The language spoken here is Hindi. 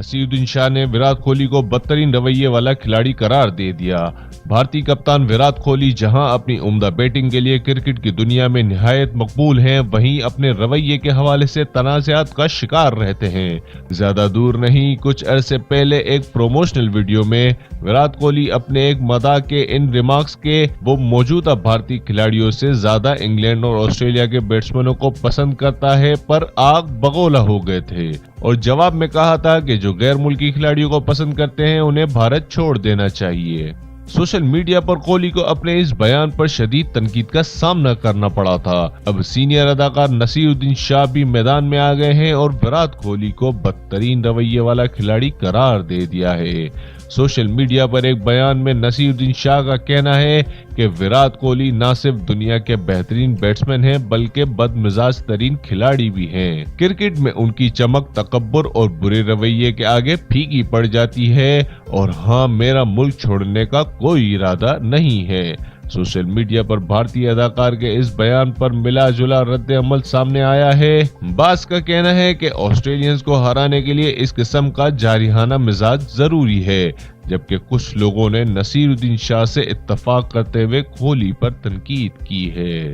नसीरुद्दीन शाह ने विराट कोहली को बदतरीन रवैये वाला खिलाड़ी करार दे दिया। भारतीय कप्तान विराट कोहली जहां अपनी उम्दा बैटिंग के लिए क्रिकेट की दुनिया में निहायत मकबूल हैं, वहीं अपने रवैये के हवाले से तनाज़ात का शिकार रहते हैं। ज्यादा दूर नहीं, कुछ अरसे पहले एक प्रोमोशनल वीडियो में विराट कोहली अपने एक मदाह के इन रिमार्क्स के वो मौजूदा भारतीय खिलाड़ियों से ज्यादा इंग्लैंड और ऑस्ट्रेलिया के बैट्समैनों को पसंद करता है पर आग बगोला हो गए थे और जवाब में कहा था कि जो गैर मुल्की खिलाड़ियों को पसंद करते हैं उन्हें भारत छोड़ देना चाहिए। सोशल मीडिया पर कोहली को अपने इस बयान पर शदीद तनकीद का सामना करना पड़ा था। अब सीनियर अदाकार नसीरुद्दीन शाह भी मैदान में आ गए हैं और विराट कोहली को बदतरीन रवैये वाला खिलाड़ी करार दे दिया है। सोशल मीडिया पर एक बयान में नसीरुद्दीन शाह का कहना है कि विराट कोहली न सिर्फ दुनिया के बेहतरीन बैट्समैन हैं बल्कि बदमिजाज तरीन खिलाड़ी भी हैं। क्रिकेट में उनकी चमक तकब्बुर और बुरे रवैये के आगे फीकी पड़ जाती है और हाँ, मेरा मुल्क छोड़ने का कोई इरादा नहीं है। सोशल मीडिया पर भारतीय अदाकार के इस बयान पर मिला जुला रद्द अमल सामने आया है। बास का कहना है कि ऑस्ट्रेलियंस को हराने के लिए इस किस्म का जारिहाना मिजाज जरूरी है, जबकि कुछ लोगों ने नसीरुद्दीन शाह से इत्तफाक करते हुए कोहली पर तनकीद की है।